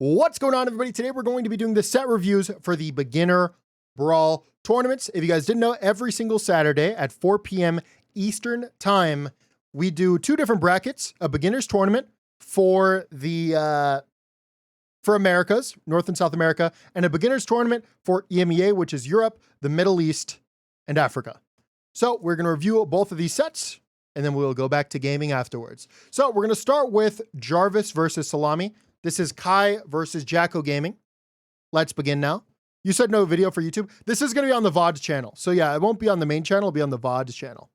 What's going on, everybody? Today we're going to be doing the set reviews for the Beginner Brawl tournaments. If you guys didn't know, every single Saturday at 4 p.m. Eastern time, we do two different brackets: a beginners tournament for the for Americas, North and South America, and a beginners tournament for EMEA, which is Europe, the Middle East, and Africa. So we're going to review both of these sets, and then we'll go back to gaming afterwards. So we're going to start with Jarvis versus Salami. This is Kai versus Jacko Gaming. Let's begin now. You said no video for YouTube. This is going to be on the VODs channel. So yeah, it won't be on the main channel. It'll be on the VODs channel.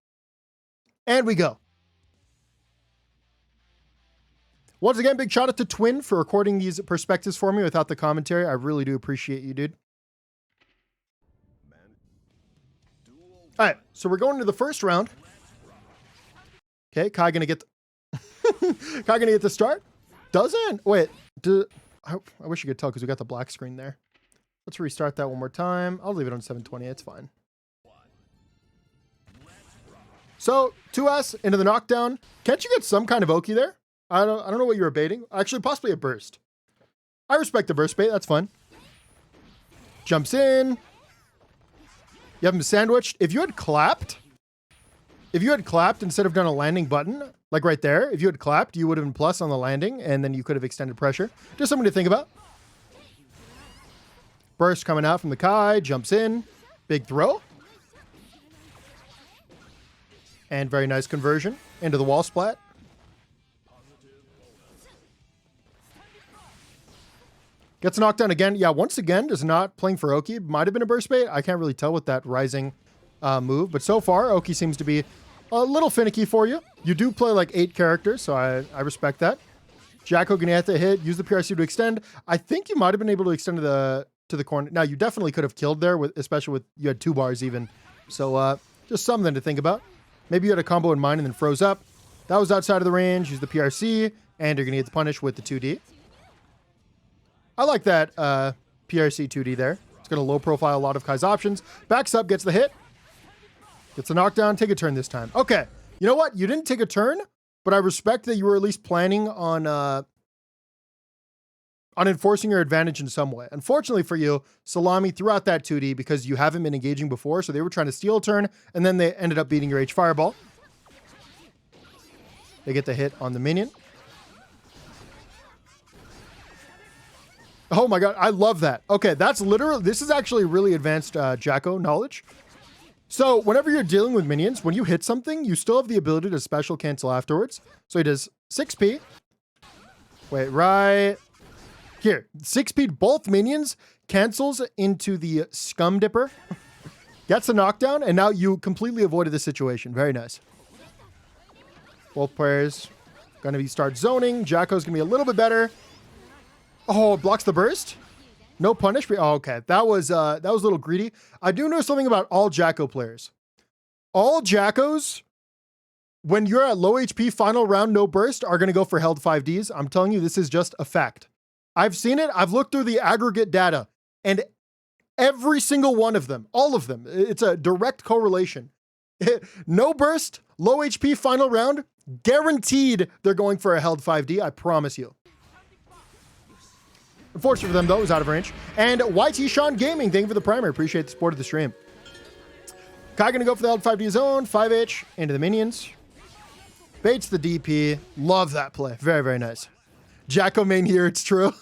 And we go. Once again, big shout out to Twin for recording these perspectives for me without the commentary. I really do appreciate you, dude. All right, so we're going to the first round. Okay, Kai gonna get Kai gonna get the start. Doesn't wait. I wish you could tell because we got the black screen there. Let's restart that one more time. I'll leave it on 720. It's fine. So 2S into the knockdown. Can't you get some kind of Oki there? I don't know what you were baiting. Actually, possibly a burst. I respect the burst bait. That's fun. Jumps in. You have him sandwiched. If you had clapped instead of done a landing button, like right there, if you had clapped, you would have been plus on the landing, and then you could have extended pressure. Just something to think about. Burst coming out from the Kai, jumps in, big throw. And very nice conversion into the wall splat. Gets knocked down again. Yeah, once again, is not playing for Oki. Might have been a burst bait. I can't really tell with that rising move, but so far, Oki seems to be a little finicky for you. You do play like 8 characters, so I respect that. Jacko gonna have to hit, use the PRC to extend. I think you might have been able to extend to the corner. Now, you definitely could have killed there, especially with, you had 2 bars even. So just something to think about. Maybe you had a combo in mind and then froze up. That was outside of the range. Use the PRC, and you're gonna get the punish with the 2D. I like that PRC 2D there. It's gonna low profile a lot of Kai's options. Backs up, gets the hit. Gets a knockdown, take a turn this time. Okay, you know what? You didn't take a turn, but I respect that you were at least planning on enforcing your advantage in some way. Unfortunately for you, Salami threw out that 2D because you haven't been engaging before, so they were trying to steal a turn, and then they ended up beating your H Fireball. They get the hit on the minion. Oh my god, I love that. Okay, that's literally, this is actually really advanced Jacko knowledge. So whenever you're dealing with minions, when you hit something, you still have the ability to special cancel afterwards. So he does 6p. Wait, right here. 6p, both minions cancels into the Scum Dipper. Gets a knockdown, and now you completely avoided the situation. Very nice. Both players gonna start zoning. Jacko's gonna be a little bit better. Oh, it blocks the burst. No punish. Oh, okay. That was a little greedy. I do know something about all Jacko players. All Jackos, when you're at low HP final round, no burst, are going to go for held 5Ds. I'm telling you, this is just a fact. I've seen it. I've looked through the aggregate data, and every single one of them, all of them, it's a direct correlation. No burst, low HP final round, guaranteed they're going for a held 5D. I promise you. Unfortunately for them, though, it was out of range. And YT Sean Gaming, thank you for the primer. Appreciate the support of the stream. Kai gonna go for the L5D zone, 5H into the minions. Baits the DP. Love that play. Very, very nice. Jacko main here, it's true.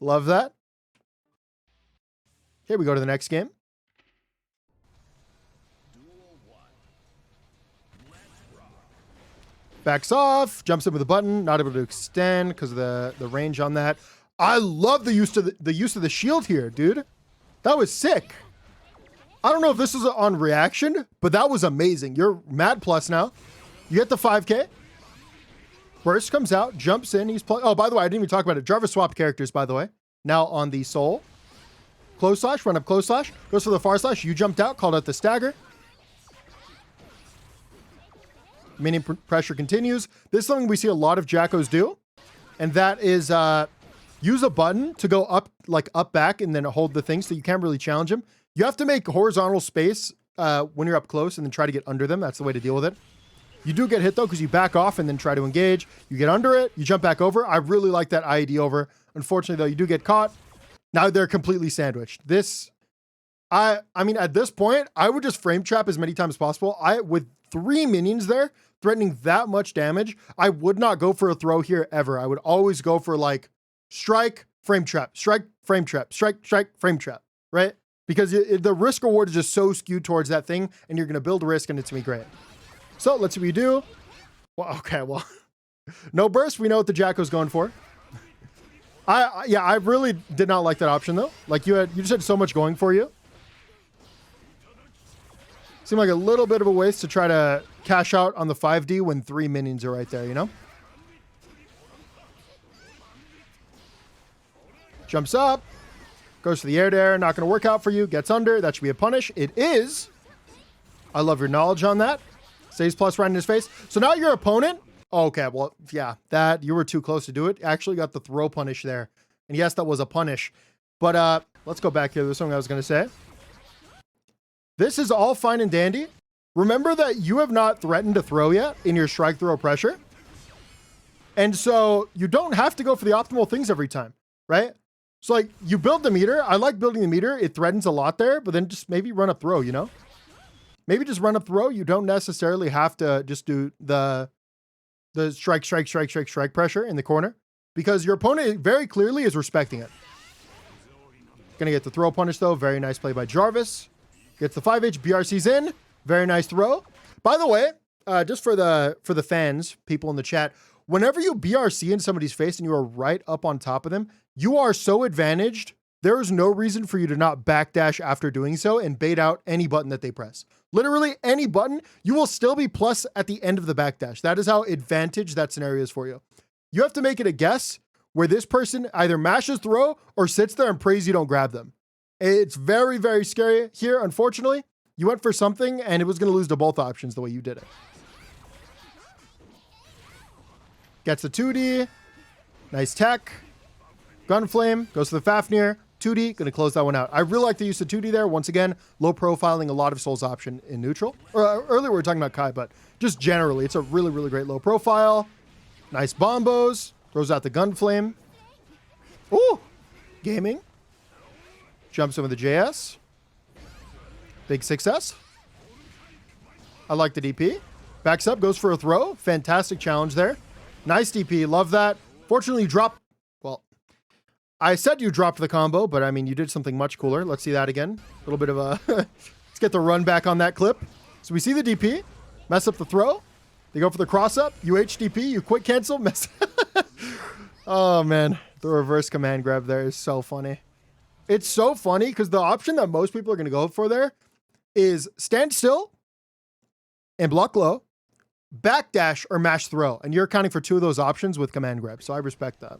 Love that. Okay, we go to the next game. Backs off, jumps in with a button, not able to extend because of the range on that. I love the use of the shield here, dude. That was sick. I don't know if this was on reaction, but that was amazing. You're mad plus now. You get the 5K. Burst comes out, jumps in. He's playing. Oh, by the way, I didn't even talk about it. Jarvis swapped characters, by the way. Now on the Soul. Close slash, run up close slash. Goes for the far slash. You jumped out, called out the stagger. Minion pressure continues. This is something we see a lot of Jackos do. And that is use a button to go up, like up back, and then hold the thing so you can't really challenge him. You have to make horizontal space when you're up close and then try to get under them. That's the way to deal with it. You do get hit though, because you back off and then try to engage. You get under it, you jump back over. I really like that IED over. Unfortunately though, you do get caught. Now they're completely sandwiched. I mean, at this point, I would just frame trap as many times as possible. With 3 minions there, threatening that much damage, I would not go for a throw here ever. I would always go for like strike, frame trap, strike, frame trap, strike, frame trap, right? Because the risk reward is just so skewed towards that thing, and you're going to build risk, and it's going to be great. So let's see what you do. Well, okay, well, no burst. We know what the Jacko's going for. I really did not like that option though. Like you just had so much going for you. Seemed like a little bit of a waste to try to cash out on the 5D when 3 minions are right there, you know? Jumps up. Goes to the air, not going to work out for you. Gets under. That should be a punish. It is. I love your knowledge on that. Saves plus right in his face. So now your opponent. Okay, well, yeah, that you were too close to do it. Actually got the throw punish there. And yes, that was a punish. But let's go back here. There's something I was going to say. This is all fine and dandy. Remember that you have not threatened to throw yet in your strike throw pressure. And so you don't have to go for the optimal things every time, right? So like you build the meter. I like building the meter. It threatens a lot there, but then just maybe run up throw, you know? Maybe just run up throw. You don't necessarily have to just do the strike pressure in the corner, because your opponent very clearly is respecting it. Gonna get the throw punish though. Very nice play by Jarvis. Gets the 5H, BRC's in. Very nice throw. By the way, just for the fans, people in the chat, whenever you BRC in somebody's face and you are right up on top of them, you are so advantaged. There is no reason for you to not backdash after doing so and bait out any button that they press. Literally any button, you will still be plus at the end of the backdash. That is how advantaged that scenario is for you. You have to make it a guess where this person either mashes throw or sits there and prays you don't grab them. It's very, very scary here. Unfortunately, you went for something and it was going to lose to both options the way you did it. Gets the 2D. Nice tech. Gunflame. Goes to the Fafnir. 2D. Going to close that one out. I really like the use of 2D there. Once again, low profiling, a lot of souls option in neutral. Earlier we were talking about Kai, but just generally, it's a really, really great low profile. Nice bombos. Throws out the Gunflame. Ooh. Gaming. Jumps in with the JS. Big success. I like the DP. Backs up, goes for a throw. Fantastic challenge there. Nice DP, love that. Fortunately, you dropped, well, I said you dropped the combo, but I mean, you did something much cooler. Let's see that again. A little bit of a, let's get the run back on that clip. So we see the DP, mess up the throw. They go for the cross up, you HDP, you quick cancel, mess. Oh man, the reverse command grab there is so funny. It's so funny because the option that most people are going to go for there is stand still and block low, backdash or mash throw. And you're accounting for 2 of those options with command grab. So I respect that.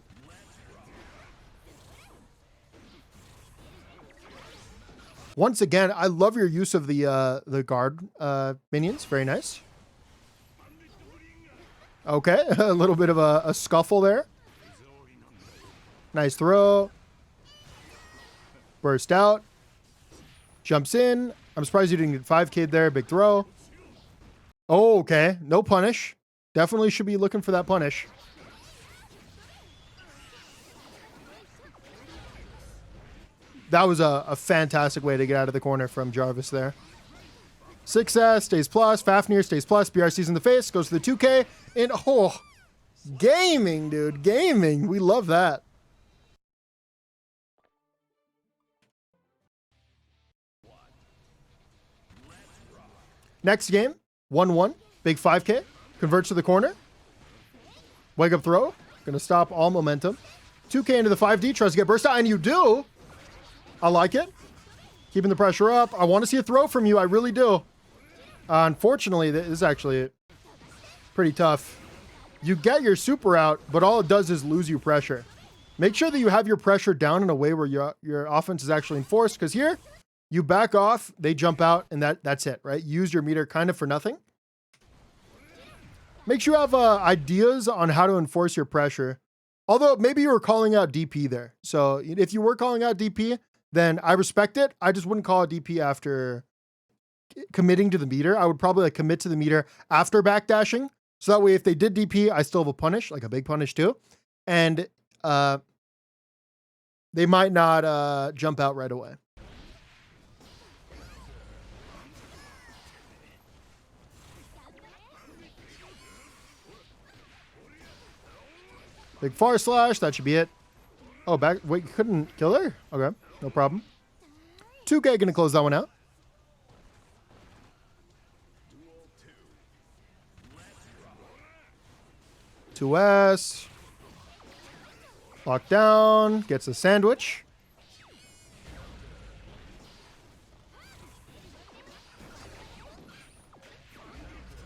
Once again, I love your use of the guard minions. Very nice. Okay, a little bit of a scuffle there. Nice throw. Burst out. Jumps in. I'm surprised you didn't get 5K there. Big throw. Oh, okay. No punish. Definitely should be looking for that punish. That was a fantastic way to get out of the corner from Jarvis there. 6S stays plus. Fafnir stays plus. BRC's in the face. Goes to the 2K. And oh, gaming, dude. Gaming. We love that. Next game, 1-1, big 5K, converts to the corner. Wake up throw, gonna stop all momentum. 2K into the 5D, tries to get burst out, and you do. I like it. Keeping the pressure up. I want to see a throw from you, I really do. Unfortunately, this is actually pretty tough. You get your super out, but all it does is lose you pressure. Make sure that you have your pressure down in a way where your offense is actually enforced, because here, you back off, they jump out, and that's it, right? Use your meter kind of for nothing. Make sure you have ideas on how to enforce your pressure. Although maybe you were calling out DP there. So if you were calling out DP, then I respect it. I just wouldn't call it DP after committing to the meter. I would probably like commit to the meter after backdashing. So that way, if they did DP, I still have a punish, like a big punish too. And they might not jump out right away. Big far slash, that should be it. Oh, back, wait, you couldn't kill her? Okay, no problem. 2K gonna close that one out. Two S. Lock down, gets a sandwich.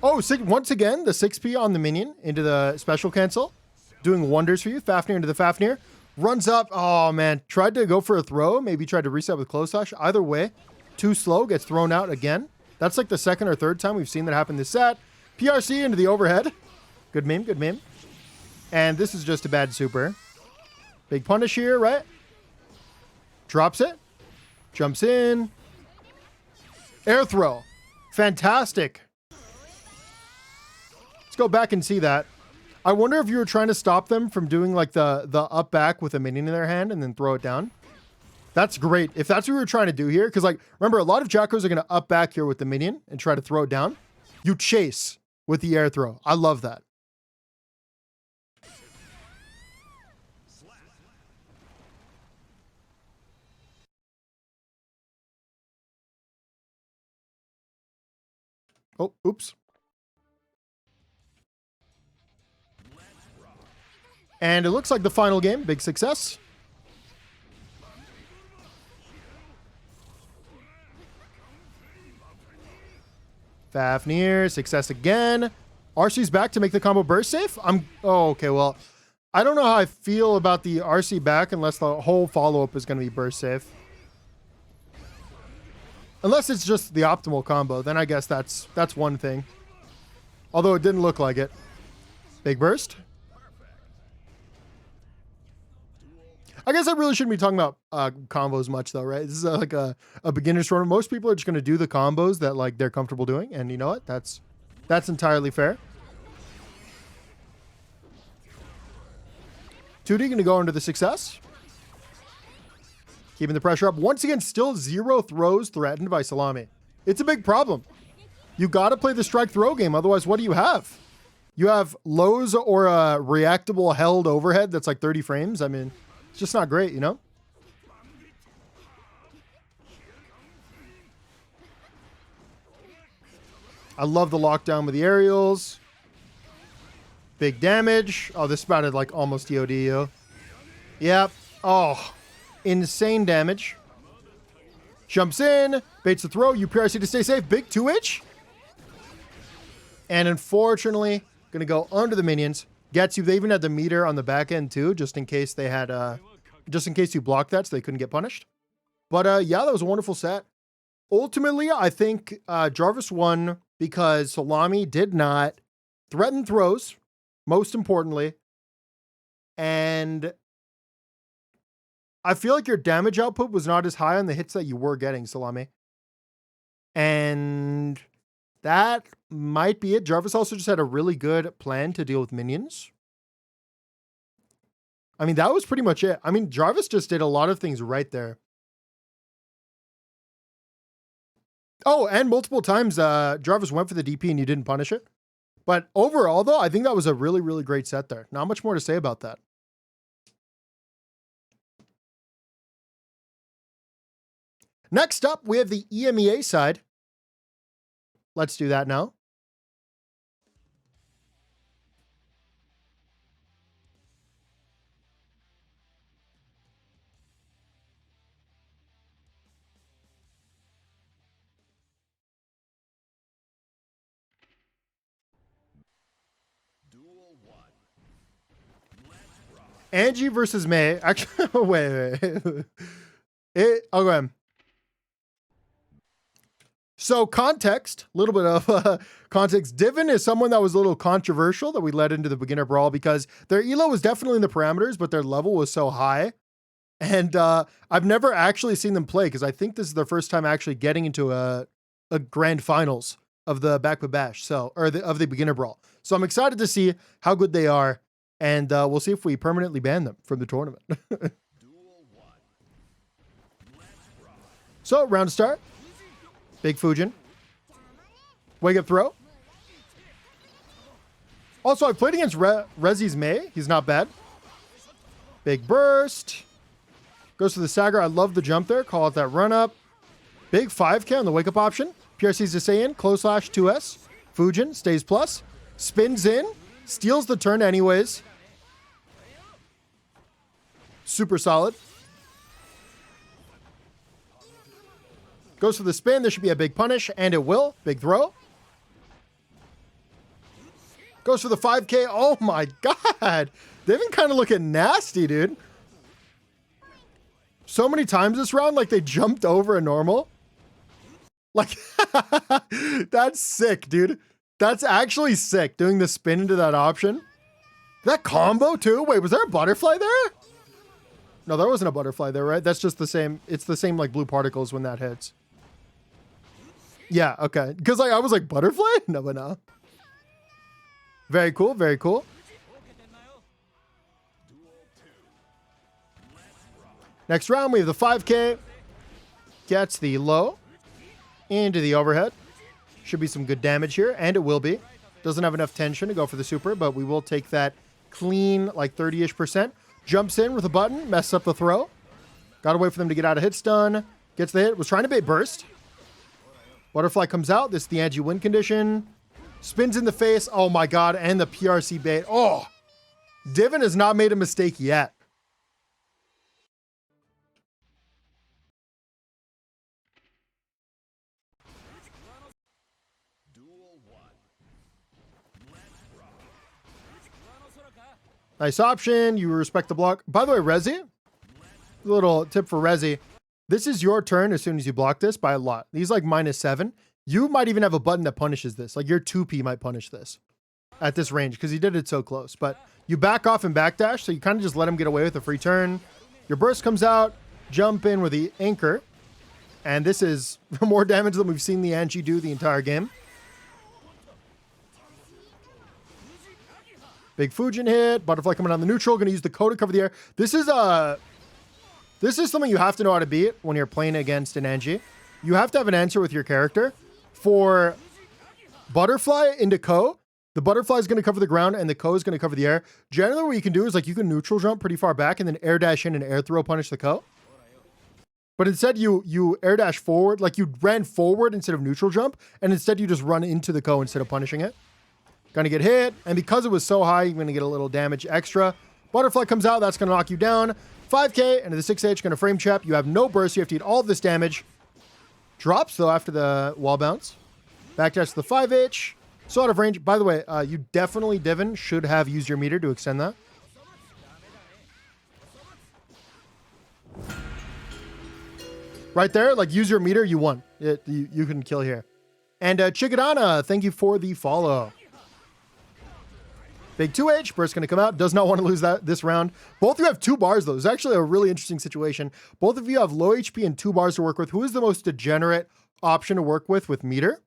Oh, once again, the 6P on the minion into the special cancel. Doing wonders for you. Fafnir into the Fafnir. Runs up. Oh, man. Tried to go for a throw. Maybe tried to reset with close slash. Either way, too slow. Gets thrown out again. That's like the second or third time we've seen that happen this set. PRC into the overhead. Good meme. Good meme. And this is just a bad super. Big punish here, right? Drops it. Jumps in. Air throw. Fantastic. Let's go back and see that. I wonder if you were trying to stop them from doing like the up back with a minion in their hand and then throw it down. That's great. If that's what we were trying to do here, because like, remember, a lot of Jackos are going to up back here with the minion and try to throw it down. You chase with the air throw. I love that. Oh, oops. And it looks like the final game. Big success. Fafnir, success again. RC's back to make the combo burst safe. Oh, okay, well, I don't know how I feel about the RC back unless the whole follow-up is going to be burst safe. Unless it's just the optimal combo, then I guess that's one thing. Although it didn't look like it. Big burst. I guess I really shouldn't be talking about combos much though, right? This is like a beginner's tournament. Most people are just going to do the combos that like they're comfortable doing. And you know what? That's entirely fair. 2D going to go into the success. Keeping the pressure up. Once again, still 0 throws threatened by Salami. It's a big problem. You got to play the strike throw game. Otherwise, what do you have? You have lows or a reactable held overhead that's like 30 frames. I mean, it's just not great, you know? I love the lockdown with the aerials. Big damage. Oh, this spouted like almost EOD. Yep. Oh, insane damage. Jumps in. Baits the throw. UPRC to stay safe. Big 2H. And unfortunately, going to go under the minions. Gets you. They even had the meter on the back end too, just in case they had, just in case you blocked that so they couldn't get punished. But yeah, that was a wonderful set. Ultimately, I think Jarvis won because Salami did not threaten throws, most importantly. And I feel like your damage output was not as high on the hits that you were getting, Salami. And that might be it. Jarvis also just had a really good plan to deal with minions. I mean, that was pretty much it. I mean, Jarvis just did a lot of things right there. Oh, and multiple times Jarvis went for the DP and you didn't punish it. But overall, though, I think that was a really, really great set there. Not much more to say about that. Next up, we have the EMEA side. Let's do that now. Anji versus May. Actually, wait. Okay. So context, a little bit of context. Divin is someone that was a little controversial that we led into the Beginner Brawl because their elo was definitely in the parameters, but their level was so high. And I've never actually seen them play because I think this is their first time actually getting into a a grand finals of the backpack bash, so of the beginner brawl. So I'm excited to see how good they are, and we'll see if we permanently ban them from the tournament. So round start, big Fujin, wake up throw. Also, I've played against Rezi's Mei. He's not bad. Big burst. Goes to the Sagar. I love the jump there. Call it that run up. Big 5K on the wake up option. PRC's to stay in. Close slash 2S. Fujin stays plus. Spins in. Steals the turn anyways. Super solid. Goes for the spin. There should be a big punish, and it will. Big throw. Goes for the 5K. Oh my god. They've been kind of looking nasty, dude. So many times this round, like they jumped over a normal. Like, that's sick, dude. That's actually sick, doing the spin into that option. That combo too? Wait, was there a butterfly there? No, there wasn't a butterfly there, right? That's just the same. It's the same like blue particles when that hits. Yeah, okay. Because like I was like, butterfly? No, but no. Very cool, very cool. Next round, we have the 5K. Gets the low into the overhead. Should be some good damage here, and it will be. Doesn't have enough tension to go for the super, but we will take that clean, like 30-ish%. Jumps in with a button, messes up the throw. Got to wait for them to get out of hit stun. Gets the hit, was trying to bait burst. Butterfly comes out. This is the Anji win condition. Spins in the face. Oh my god, and the PRC bait. Oh, Divin has not made a mistake yet. Nice option. You respect the block. By the way, Rezi, little tip for Rezi. This is your turn as soon as you block this by a lot. He's like -7. You might even have a button that punishes this. Like your 2P might punish this at this range because he did it so close. But you back off and backdash, so you kind of just let him get away with a free turn. Your burst comes out, jump in with the anchor. And this is more damage than we've seen the Anji do the entire game. Big Fujin hit, butterfly coming on the neutral, gonna use the Ko to cover the air. This is something you have to know how to beat when you're playing against an Anji. You have to have an answer with your character. For butterfly into Ko, the butterfly is gonna cover the ground and the Ko is gonna cover the air. Generally what you can do is like you can neutral jump pretty far back and then air dash in and air throw punish the Ko. But instead you air dash forward, like you ran forward instead of neutral jump, and instead you just run into the Ko instead of punishing it. Gonna get hit, and because it was so high, you're gonna get a little damage extra. Butterfly comes out, that's gonna knock you down. 5K into the 6H, gonna frame trap. You have no burst, you have to eat all of this damage. Drops though after the wall bounce. Backdash to the 5H. So out of range. By the way, you definitely, Divin, should have used your meter to extend that. Right there, like use your meter, you won. You can kill here. And Chigadana, thank you for the follow. Big 2H, burst gonna come out. Does not want to lose this round. Both of you have 2 bars though. It's actually a really interesting situation. Both of you have low HP and 2 bars to work with. Who is the most degenerate option to work with meter?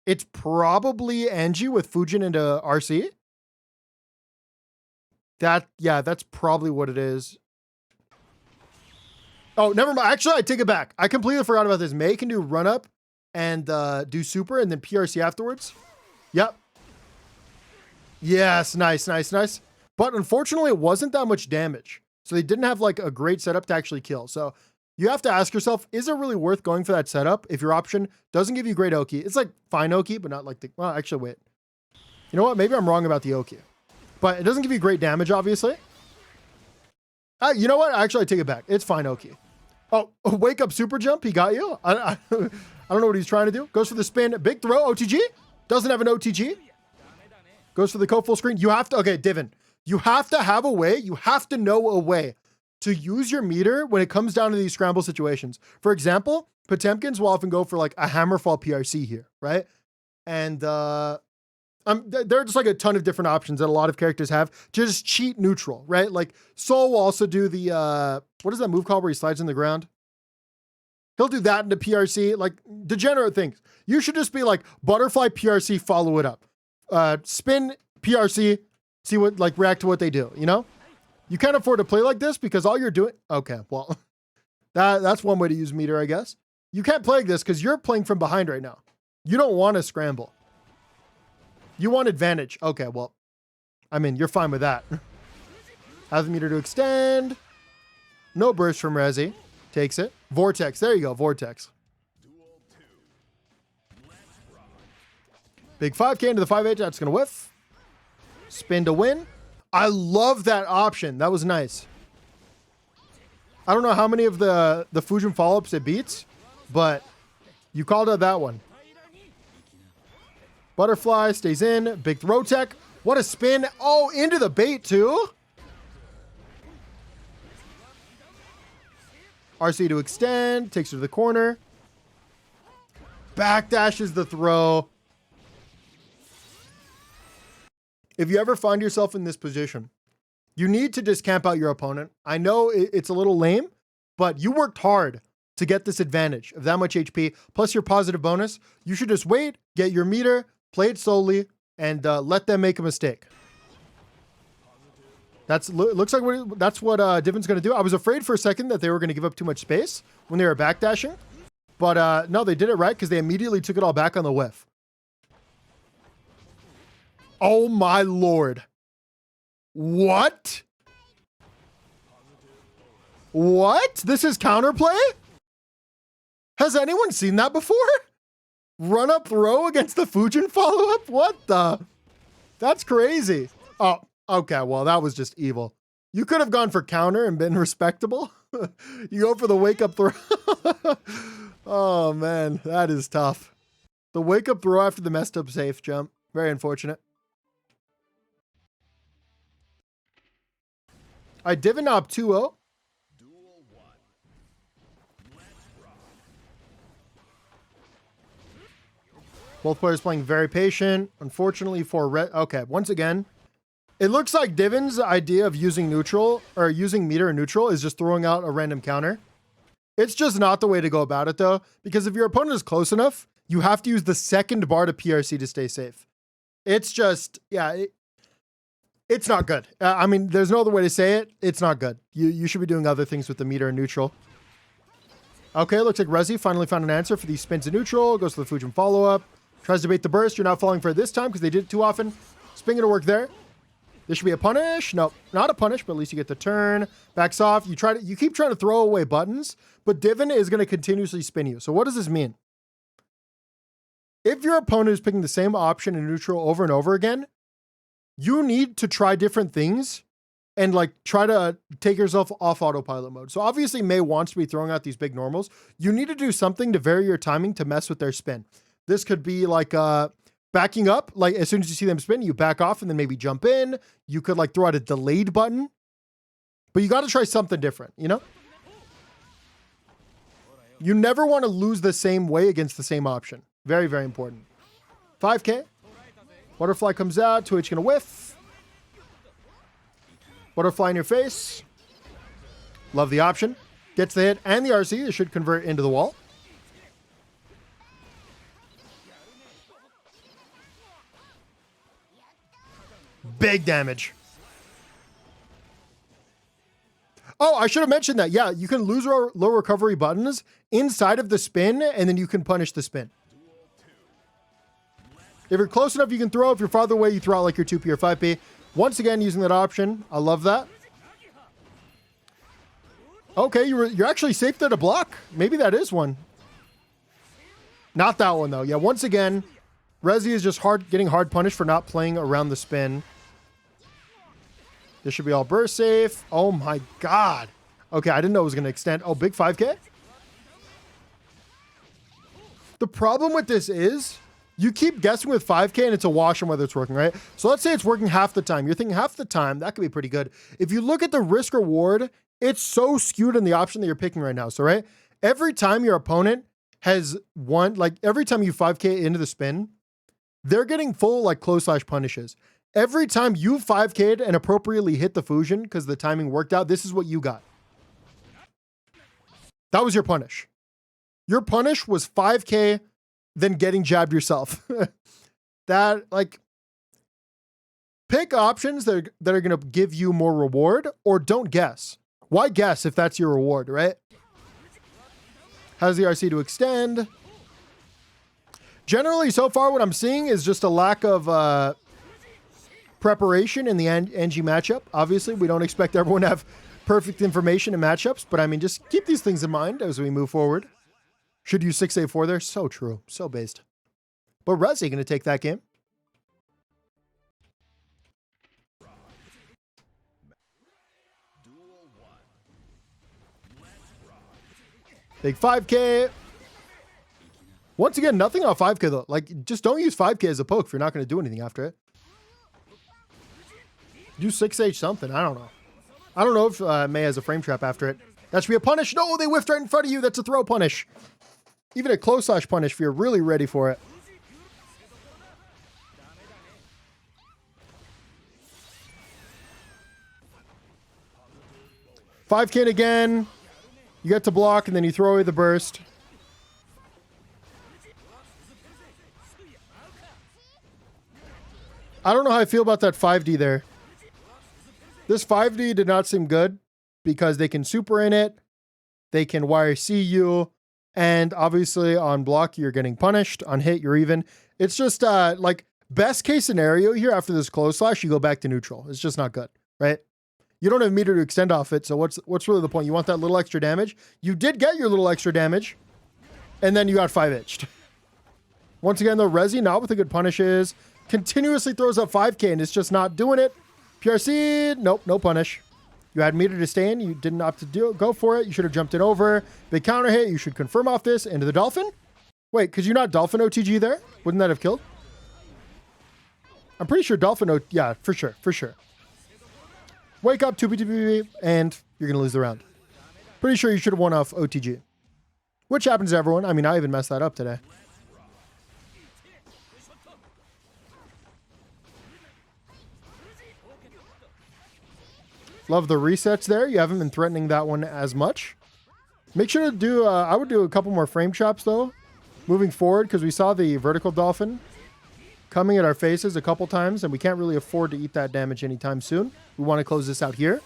It's probably Anji with Fujin into RC. That's probably what it is. Oh, never mind. Actually, I take it back. I completely forgot about this. Mei can do run up and do super and then PRC afterwards. Yep. Yes, nice. But unfortunately, it wasn't that much damage. So they didn't have like a great setup to actually kill. So you have to ask yourself, is it really worth going for that setup if your option doesn't give you great Oki? It's like fine Oki, but not like the... Well, actually, wait. You know what? Maybe I'm wrong about the Oki. But it doesn't give you great damage, obviously. You know what? Actually, I take it back. It's fine Oki. Oh, wake up super jump. He got you. I don't know what he's trying to do. Goes for the spin. Big throw. OTG. Doesn't have an OTG. Goes for the Ko full screen. You have to, okay, Divin, you have to have a way, you have to know a way to use your meter when it comes down to these scramble situations. For example, Potemkins will often go for like a hammerfall PRC here, right? And there are just like a ton of different options that a lot of characters have to just cheat neutral, right? Like Soul will also do the, what is that move called where he slides in the ground? He'll do that into PRC, like degenerate things. You should just be like butterfly PRC, follow it up. Spin PRC, see what, like react to what they do, you know? You can't afford to play like this because all you're doing, okay, well, that's one way to use meter, I guess. You can't play like this because you're playing from behind right now. You don't want to scramble. You want advantage. Okay, well, I mean, you're fine with that. Have the meter to extend. No burst from Rezi. Takes it. Vortex. There you go. Vortex. Big 5K into the 5H. That's going to whiff. Spin to win. I love that option. That was nice. I don't know how many of the Fujin follow-ups it beats, but you called out that one. Butterfly stays in. Big throw tech. What a spin. Oh, into the bait too. RC to extend. Takes her to the corner. Backdashes the throw. If you ever find yourself in this position, you need to just camp out your opponent. I know it's a little lame, but you worked hard to get this advantage of that much HP, plus your positive bonus. You should just wait, get your meter, play it slowly, and let them make a mistake. Looks like that's what Divin's going to do. I was afraid for a second that they were going to give up too much space when they were backdashing, but no, they did it right because they immediately took it all back on the whiff. Oh my lord. What? What? This is counterplay? Has anyone seen that before? Run up throw against the Fujin follow-up? What the? That's crazy. Oh, okay. Well, that was just evil. You could have gone for counter and been respectable. You go for the wake-up throw. Oh, man. That is tough. The wake-up throw after the messed up safe jump. Very unfortunate. All right, Divin up 2-0. Both players playing very patient. Unfortunately for red. Okay, once again, it looks like Divin's idea of using neutral or using meter and neutral is just throwing out a random counter. It's just not the way to go about it though, because if your opponent is close enough, you have to use the second bar to PRC to stay safe. It's just, yeah, it's not good. I mean, there's no other way to say it. It's not good. You should be doing other things with the meter and neutral. Okay, looks like Rezi finally found an answer for these spins in neutral. Goes to the Fujin follow-up. Tries to bait the burst. You're not falling for it this time because they did it too often. Spin gonna work there. This should be a punish. No, not a punish, but at least you get the turn. Backs off. You keep trying to throw away buttons, but Divin is going to continuously spin you. So what does this mean? If your opponent is picking the same option in neutral over and over again, you need to try different things and like try to take yourself off autopilot mode. So obviously Mei wants to be throwing out these big normals. You need to do something to vary your timing to mess with their spin. This could be like backing up. Like as soon as you see them spin, you back off and then maybe jump in. You could like throw out a delayed button, but you got to try something different, you know? You never want to lose the same way against the same option. Very, very important. 5K. Butterfly comes out. 2H gonna whiff. Butterfly in your face. Love the option. Gets the hit and the RC. It should convert into the wall. Big damage. Oh, I should have mentioned that. Yeah, you can lose low recovery buttons inside of the spin, and then you can punish the spin. If you're close enough, you can throw. If you're farther away, you throw out like your 2P or 5P. Once again, using that option. I love that. Okay, you're actually safe there to block. Maybe that is one. Not that one, though. Yeah, once again, Rezi is just getting hard punished for not playing around the spin. This should be all burst safe. Oh my god. Okay, I didn't know it was going to extend. Oh, big 5K? The problem with this is you keep guessing with 5K and it's a wash on whether it's working, right? So let's say it's working half the time. You're thinking half the time, that could be pretty good. If you look at the risk reward, it's so skewed in the option that you're picking right now. So, right? Every time your opponent has one, like every time you 5K into the spin, they're getting full like close slash punishes. Every time you 5K'd and appropriately hit the Fujin because the timing worked out, this is what you got. That was your punish. Your punish was 5K, then getting jabbed yourself. That, like, pick options that are going to give you more reward, or don't guess. Why guess if that's your reward, right? How's the RC to extend? Generally, so far, what I'm seeing is just a lack of preparation in the Anji matchup. Obviously, we don't expect everyone to have perfect information in matchups, but I mean, just keep these things in mind as we move forward. Should use 6A4 there. So true. So based. But Resi going to take that game. Big 5K. Once again, nothing on 5K though. Like, just don't use 5K as a poke if you're not going to do anything after it. Do 6H something. I don't know. I don't know if May has a frame trap after it. That should be a punish. No, they whiffed right in front of you. That's a throw punish. Even a close slash punish if you're really ready for it. $5K again. You get to block and then you throw away the burst. I don't know how I feel about that 5D there. This 5D did not seem good because they can super in it. They can YRC you. And obviously on block, you're getting punished. On hit, you're even. It's just like best case scenario here after this close slash, you go back to neutral. It's just not good, right? You don't have meter to extend off it. So what's really the point? You want that little extra damage. You did get your little extra damage. And then you got 5-itched. Once again, though, Resi, not with a good punish is. Continuously throws up 5K and it's just not doing it. PRC, nope, no punish. You had meter to stay in. You didn't opt to go for it. You should have jumped it over. Big counter hit. You should confirm off this. Into the Dolphin. Wait, could you not Dolphin OTG there? Wouldn't that have killed? I'm pretty sure Dolphin yeah, for sure, for sure. Wake up, 2p, and you're going to lose the round. Pretty sure you should have won off OTG. Which happens to everyone. I mean, I even messed that up today. Love the resets there. You haven't been threatening that one as much. Make sure to do, I would do a couple more frame chops though, moving forward, because we saw the vertical Dolphin coming at our faces a couple times, and we can't really afford to eat that damage anytime soon. We want to close this out here.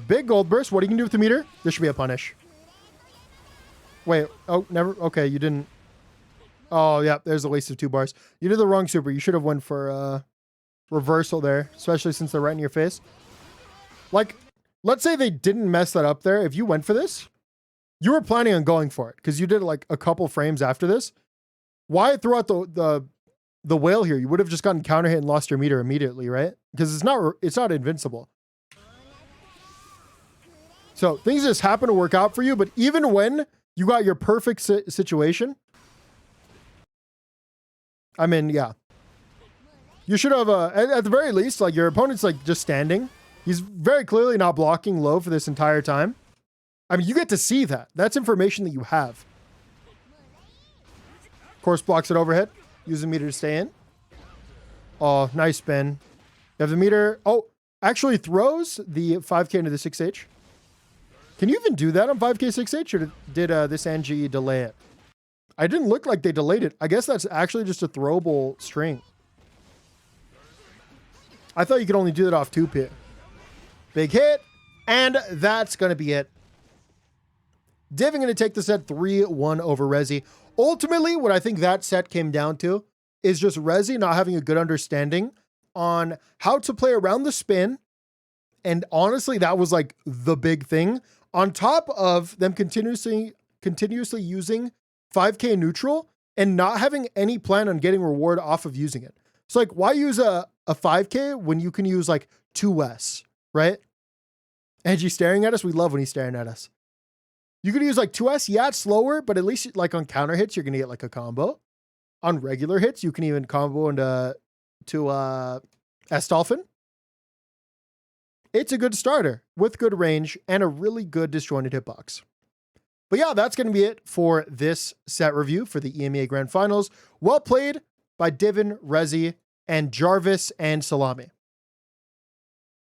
Big gold burst. What are you going to do with the meter? This should be a punish. Wait. Oh, never. Okay, you didn't. Oh, yeah. There's a waste of 2 bars. You did the wrong super. You should have went for reversal there, especially since they're right in your face. Like, let's say they didn't mess that up there. If you went for this, you were planning on going for it because you did like a couple frames after this. Why throw out the whale here? You would have just gotten counter hit and lost your meter immediately, right? Because it's not invincible. So things just happen to work out for you. But even when you got your perfect situation, I mean, yeah, you should have at the very least, like your opponent's like just standing. He's very clearly not blocking low for this entire time. I mean, you get to see that. That's information that you have. Of course, blocks it overhead. Use the meter to stay in. Oh, nice spin. You have the meter. Oh, actually throws the 5K into the 6H. Can you even do that on 5K 6H, or did this Anji delay it? I didn't look like they delayed it. I guess that's actually just a throwable string. I thought you could only do that off 2P. Big hit. And that's going to be it. Divin going to take the set 3-1 over Resi. Ultimately, what I think that set came down to is just Resi not having a good understanding on how to play around the spin. And honestly, that was like the big thing. On top of them continuously using 5K neutral and not having any plan on getting reward off of using it. So like, why use a 5K when you can use like 2S, right? Anji staring at us. We love when he's staring at us. You could use like 2S. Yeah, it's slower, but at least like on counter hits, you're going to get like a combo. On regular hits, you can even combo into S Dolphin. It's a good starter with good range and a really good disjointed hitbox. But yeah, that's going to be it for this set review for the EMEA Grand Finals. Well played by Divin, Resi, and Jarvis and Salami.